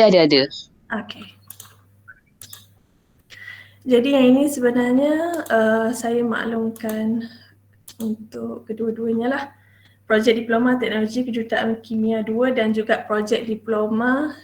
Ada. Okay. Jadi yang ini sebenarnya saya maklumkan untuk kedua-duanya lah. Projek Diploma Teknologi Kejuruteraan Kimia 2 dan juga Projek Diploma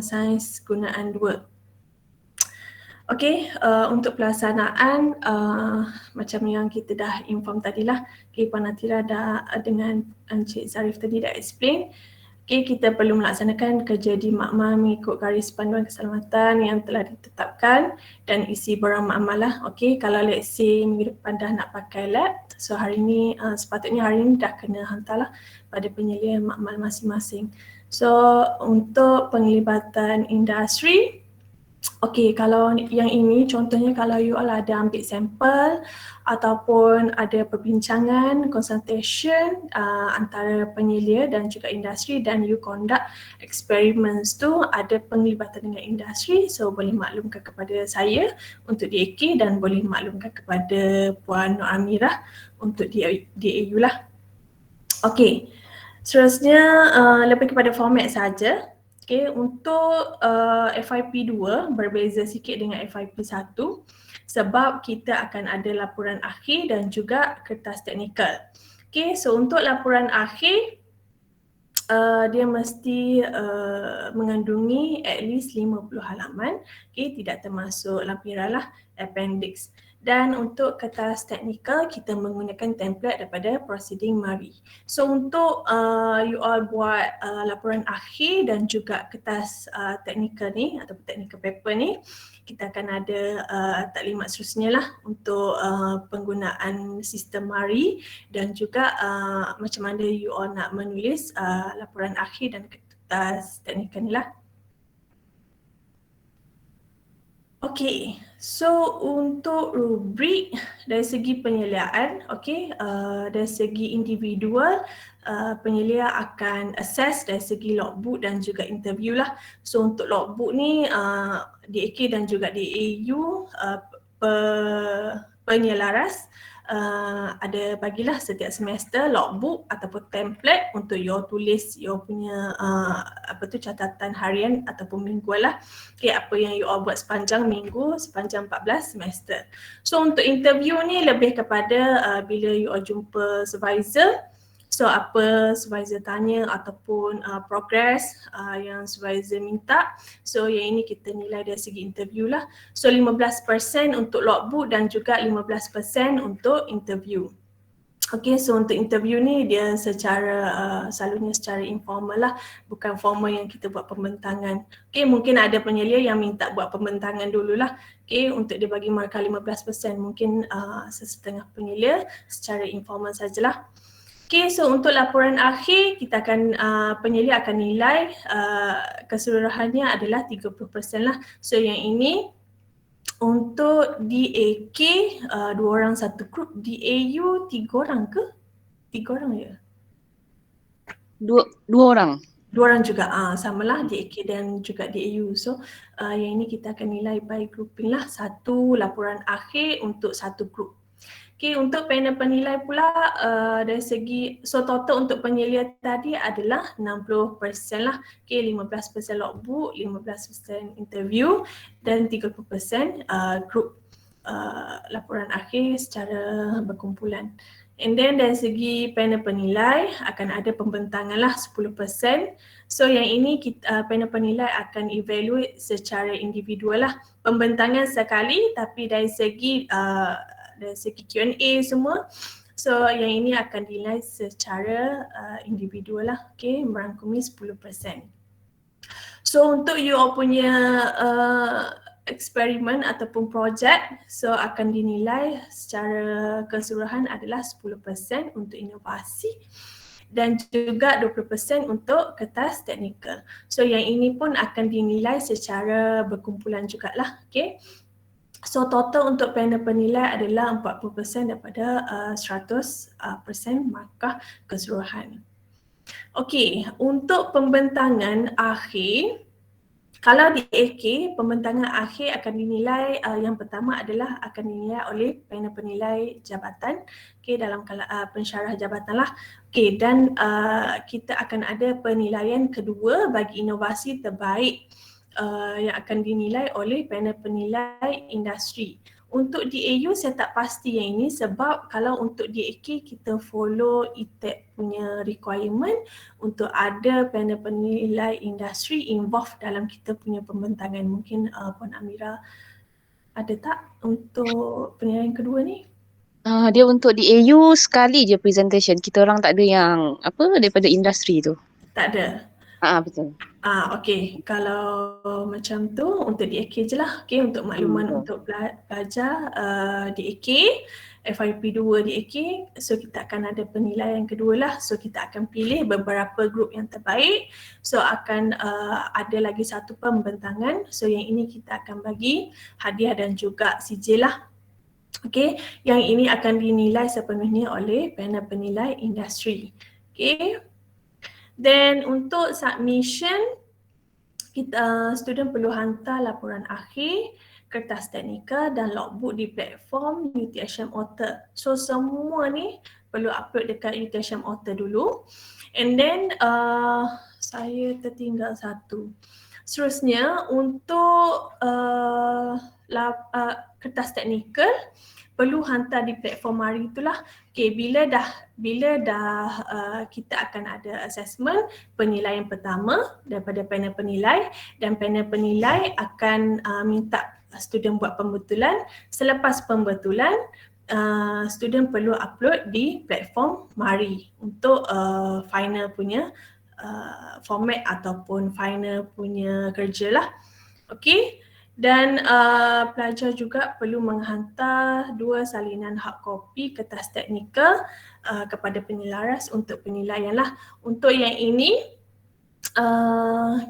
Sains Gunaan 2. Okey, untuk pelaksanaan macam yang kita dah inform tadilah, Puan Natira dah dengan Encik Zarif tadi dah explain. Kita perlu melaksanakan kerja di makmal mengikut garis panduan keselamatan yang telah ditetapkan dan isi borang makmal lah. Kalau let's say minggu depan dah nak pakai lab, so hari ni sepatutnya hari ni dah kena hantarlah pada penyelia makmal masing-masing. So untuk penglibatan industri, kalau yang ini contohnya kalau you all ada ambil sampel ataupun ada perbincangan, consultation antara penyelia dan juga industri dan you conduct experiments tu ada penglibatan dengan industri, so boleh maklumkan kepada saya untuk DAK dan boleh maklumkan kepada Puan Nur Amirah untuk DAU lah. Seterusnya lebih kepada format saja. Untuk FYP 2 berbeza sikit dengan FYP 1 sebab kita akan ada laporan akhir dan juga kertas teknikal. So untuk laporan akhir dia mesti mengandungi at least 50 halaman, tidak termasuk lampiran lah, appendix. Dan untuk kertas teknikal kita menggunakan template daripada Proceeding Mari. So untuk you all buat laporan akhir dan juga kertas teknikal ni ataupun technical paper ni, kita akan ada taklimat seterusnya lah untuk penggunaan sistem Mari dan juga macam mana you all nak menulis laporan akhir dan kertas teknikal ni lah. So untuk rubrik dari segi penyeliaan, dari segi individual, penyelia akan assess dari segi logbook dan juga interview lah. So untuk logbook ni DAK dan juga DAU penyelaras ada bagilah setiap semester logbook ataupun template untuk you tulis you punya catatan harian ataupun mingguan lah. Apa yang you all buat sepanjang minggu, sepanjang 14 semester. So untuk interview ni lebih kepada bila you all jumpa supervisor, so apa supervisor tanya ataupun progress yang supervisor minta. So yang ini kita nilai dari segi interview lah. So 15% untuk logbook dan juga 15% untuk interview. So untuk interview ni dia selalunya secara informal lah, bukan formal yang kita buat pembentangan. Mungkin ada penyelia yang minta buat pembentangan dululah. Untuk dia bagi markah 15%, mungkin sesetengah penyelia secara informal sajalah. So untuk laporan akhir kita akan penyelia akan nilai keseluruhannya adalah 30% lah. So yang ini untuk DAK 2 orang satu grup, DAU 3 orang ke? 3 orang je? Dua orang. 2 orang juga, samalah DAK dan juga DAU. So yang ini kita akan nilai by grouping lah, satu laporan akhir untuk satu grup. Untuk panel penilai pula dari segi, so total untuk penyelia tadi adalah 60% lah. 15% logbook, 15% interview dan 30% grup laporan akhir secara berkumpulan. And then dari segi panel penilai akan ada pembentangan lah 10%. So yang ini panel penilai akan evaluate secara individual lah. Pembentangan sekali tapi dari segi Q&A semua, so yang ini akan dinilai secara individual lah, merangkumi 10%. So untuk you all punya eksperimen ataupun projek, so akan dinilai secara keseluruhan adalah 10% untuk inovasi dan juga 20% untuk kertas teknikal. So yang ini pun akan dinilai secara berkumpulan jugalah, So total untuk panel penilai adalah 40% daripada 100% markah keseluruhan. Untuk pembentangan akhir, kalau di AK, pembentangan akhir akan dinilai, yang pertama adalah akan dinilai oleh panel penilai jabatan, dalam pensyarah jabatan lah. Dan kita akan ada penilaian kedua bagi inovasi terbaik yang akan dinilai oleh panel penilai industri. Untuk DAU saya tak pasti yang ini sebab kalau untuk DAK kita follow ETAC punya requirement untuk ada panel penilai industri involved dalam kita punya pembentangan. Mungkin Puan Amira ada tak untuk penilaian kedua ni? Dia untuk di AU sekali je presentation. Kita orang tak ada yang apa daripada industri tu. Tak ada. Betul. Okey, kalau macam tu untuk DAK je lah. Okey, untuk makluman untuk pelajar DAK, FYP 2 DAK, so kita akan ada penilaian kedua lah. So kita akan pilih beberapa grup yang terbaik. So akan ada lagi satu pembentangan. So yang ini kita akan bagi hadiah dan juga sijil lah. Okey, yang ini akan dinilai sepenuhnya oleh panel penilai industri. Okey. Then untuk submission, student perlu hantar laporan akhir, kertas teknikal dan logbook di platform UTHM Author. So semua ni perlu upload dekat UTHM Author dulu. And then saya tertinggal satu. Seterusnya untuk kertas teknikal perlu hantar di platform Mari itulah. Okay, bila dah kita akan ada assessment penilaian pertama daripada panel penilai dan panel penilai akan minta student buat pembetulan. Selepas pembetulan, student perlu upload di platform Mari untuk final punya format ataupun final punya kerja lah. Okay. Dan pelajar juga perlu menghantar 2 salinan hard copy kertas teknikal kepada penyelaras untuk penilaian lah. Untuk yang ini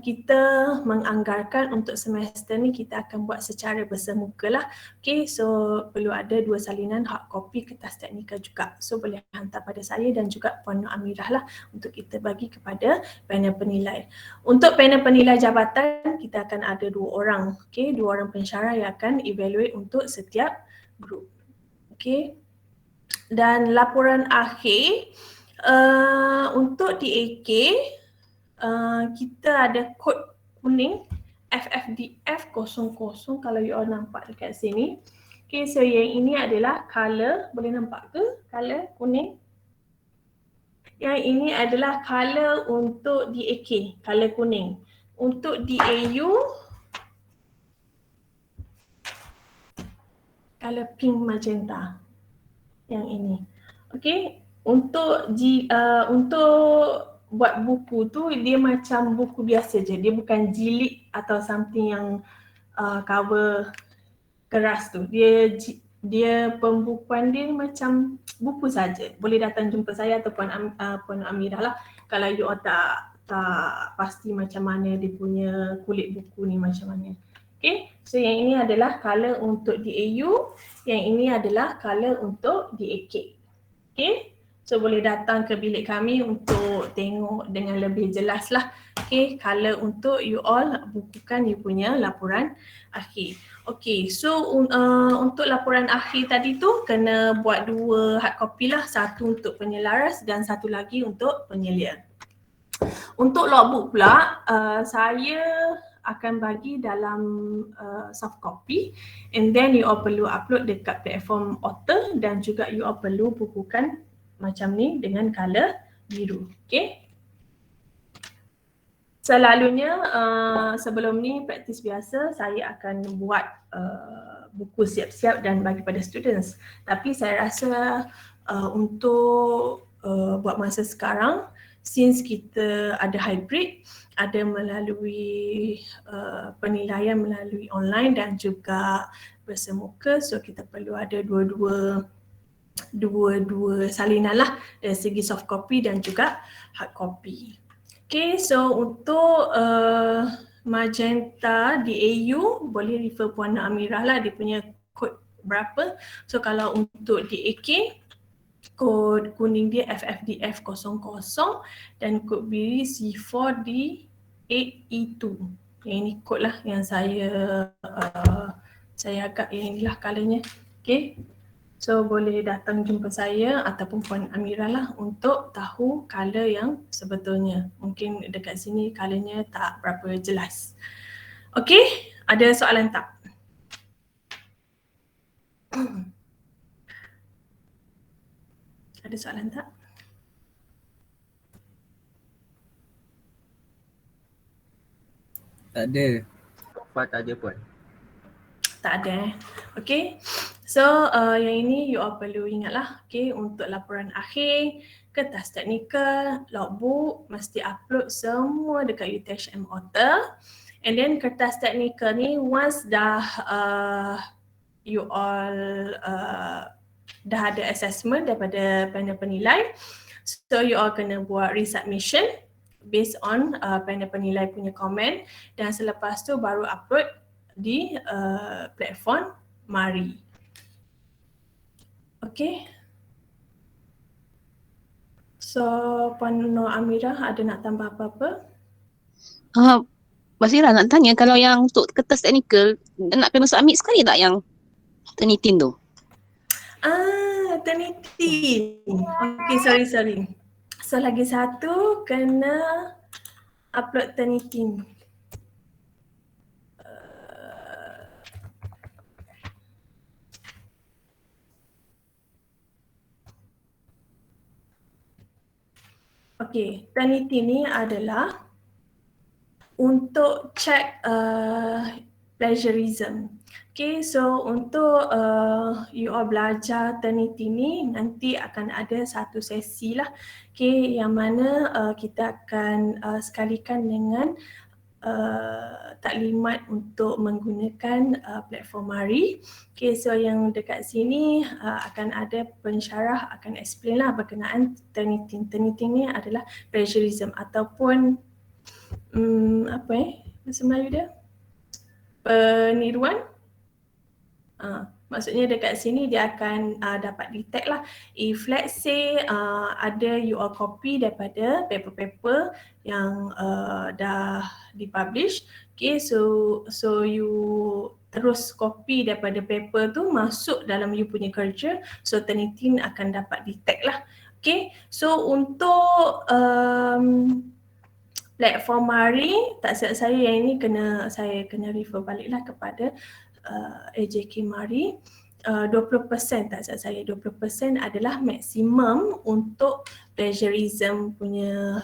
kita menganggarkan untuk semester ni kita akan buat secara bersemuka lah. Okay, so perlu ada 2 salinan hard copy kertas teknikal juga. So boleh hantar pada saya dan juga Puan Nur Amirah lah untuk kita bagi kepada panel penilai. Untuk panel penilai jabatan kita akan ada 2 orang. Okay, 2 orang pensyarah yang akan evaluate untuk setiap grup. Okay, dan laporan akhir untuk DAK kita ada kod kuning FFDF 00 kalau you all nampak dekat sini. Okay, so yang ini adalah color, boleh nampak ke color kuning? Yang ini adalah color untuk DAK, color kuning. Untuk DAU, color pink magenta. Yang ini. Okay, untuk buat buku tu dia macam buku biasa je, dia bukan jilid atau something yang cover keras tu. Dia pembukuan dia macam buku saja. Boleh datang jumpa saya ataupun Puan Amirah lah kalau you all tak pasti macam mana dia punya kulit buku ni macam mana. Okay, so yang ini adalah color untuk DAU, yang ini adalah color untuk DAK. Okay, so boleh datang ke bilik kami untuk tengok dengan lebih jelas lah. Okay, color untuk you all bukukan you punya laporan akhir. Okay, so untuk laporan akhir tadi tu kena buat 2 hard copy lah. Satu untuk penyelaras dan satu lagi untuk penyelia. Untuk logbook pula, saya akan bagi dalam soft copy and then you all perlu upload dekat platform Author dan juga you all perlu bukukan macam ni dengan color biru. Okay. Selalunya sebelum ni praktis biasa saya akan buat buku siap-siap dan bagi pada students. Tapi saya rasa untuk buat masa sekarang, since kita ada hybrid, ada melalui penilaian melalui online dan juga bersemuka, so kita perlu ada dua-dua salinan lah dari segi soft copy dan juga hard copy. Okay, so untuk magenta DAU boleh refer Puan Amirah lah, dia punya kod berapa. So kalau untuk DAK, kod kuning dia FFDF 00 dan kod biru C4D8E2. Yang ini kod lah yang saya agak yang inilah colornya. Okay, so boleh datang jumpa saya ataupun Puan Amirah lah untuk tahu color yang sebetulnya. Mungkin dekat sini colornya tak berapa jelas. Okey, ada soalan tak? Ada soalan tak? Tak ada. Apa tak ada pun. Tak ada. Okay. So yang ini you all perlu ingatlah, okay, untuk laporan akhir, kertas teknikal, logbook mesti upload semua dekat UTHM Author. And then kertas teknikal ni once dah you all dah ada assessment daripada panel penilai, so you all kena buat resubmission based on panel penilai punya komen, dan selepas tu baru upload di platform Mari. Okay. So Puan Nur Amirah ada nak tambah apa-apa? Basira nak tanya, kalau yang untuk kertas teknikal, nak kena submit sekali tak yang Turnitin tu? Turnitin. Okay, sorry. So lagi satu kena upload Turnitin. Okay, Turnitin ni adalah untuk check plagiarism. Okay, so untuk you all belajar Turnitin ni nanti akan ada satu sesi lah, okay, yang mana kita akan sekalikan dengan taklimat untuk menggunakan platform Mari. Okay, so yang dekat sini akan ada pensyarah akan explain lah berkenaan Turnitin. Turnitin ni adalah plagiarism ataupun bahasa Melayu dia? Peniruan. Maksudnya dekat sini dia akan dapat detect lah if let's say ada you all copy daripada paper-paper yang dah dipublish, okay, so you terus copy daripada paper tu masuk dalam you punya kerja, so Turnitin akan dapat detect lah. Okay, so untuk platform Mari, tak silap saya yang ini saya kena refer baliklah kepada AJK Mari. 20% tak silap saya, 20% adalah maksimum untuk plagiarism punya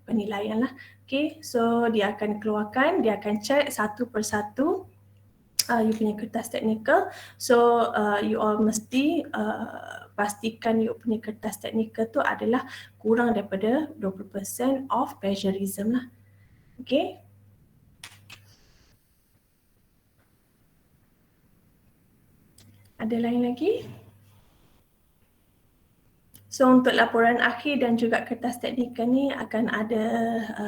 penilaian lah. Okay, so dia akan keluarkan, dia akan check satu persatu you punya kertas teknikal. So you all mesti pastikan you punya kertas teknikal tu adalah kurang daripada 20% of plagiarism lah. Okay. Ada lain lagi? So untuk laporan akhir dan juga kertas teknikal ni akan ada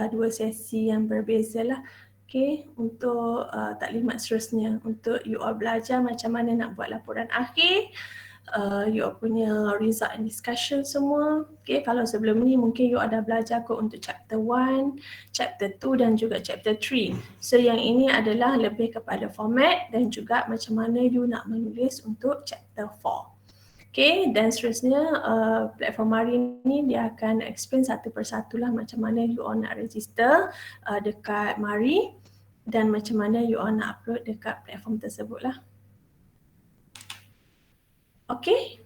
dua sesi yang berbeza lah. Okay, untuk taklimat seterusnya, untuk you all belajar macam mana nak buat laporan akhir, you all punya result and discussion semua. Okay, kalau sebelum ni mungkin you all dah belajar kot untuk chapter 1, chapter 2 dan juga chapter 3. So yang ini adalah lebih kepada format dan juga macam mana you nak menulis untuk chapter 4. Okay, dan seterusnya platform Mari ni dia akan explain satu persatu lah macam mana you all nak register dekat Mari dan macam mana you all nak upload dekat platform tersebut lah. Okay,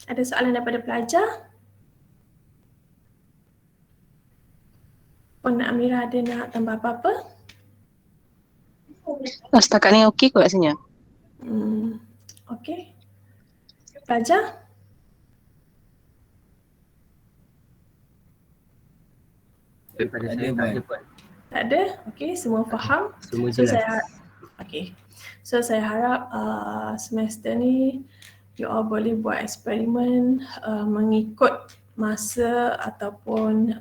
ada soalan daripada pelajar? Puan Amirah ada nak tambah apa-apa? Setakat ni okey kot rasanya. Okay. Pelajar? Daripada saya tak ada pun. Tak ada? Okay, semua faham? Semua jelas. So saya harap semester ni you all boleh buat eksperimen mengikut masa ataupun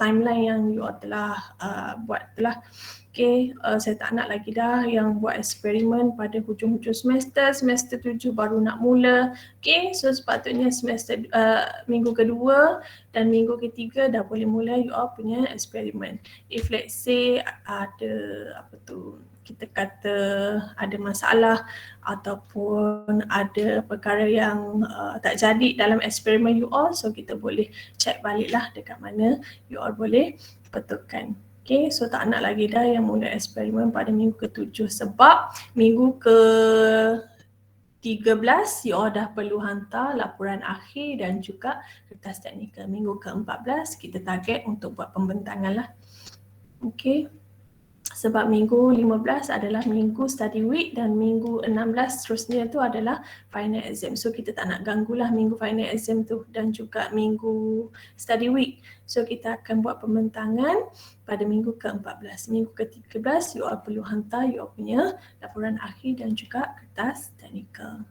timeline yang you all telah buat telah. Okay, saya tak nak lagi dah yang buat eksperimen pada hujung-hujung semester 7 baru nak mula. Okay, so sepatutnya semester minggu kedua dan minggu ketiga dah boleh mula you all punya eksperimen. If let's say ada kita kata ada masalah ataupun ada perkara yang tak jadi dalam eksperimen you all, so kita boleh check baliklah dekat mana you all boleh betulkan. Okay, so tak nak lagi dah yang mula eksperimen pada minggu ke-7 sebab minggu ke-13 you all dah perlu hantar laporan akhir dan juga kertas teknikal. Minggu ke-14 kita target untuk buat pembentangan lah. Okay. Sebab minggu 15 adalah minggu study week dan minggu 16 seterusnya tu adalah final exam. So kita tak nak ganggulah minggu final exam tu dan juga minggu study week. So kita akan buat pembentangan pada minggu ke-14. Minggu ke-13 you all perlu hantar you all punya laporan akhir dan juga kertas teknikal.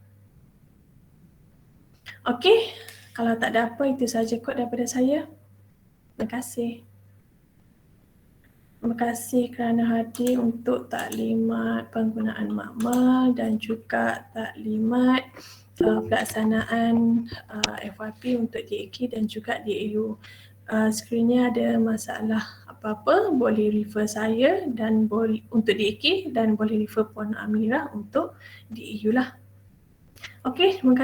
Okay, kalau tak ada apa itu sahaja kot daripada saya. Terima kasih. Terima kasih kerana hadir untuk taklimat penggunaan makmal dan juga taklimat pelaksanaan FYP untuk DAK dan juga DAU. Skrinnya ada masalah apa-apa boleh refer saya dan boleh untuk DAK dan boleh refer Puan Amirah untuk DAU lah. Okey, terima kasih.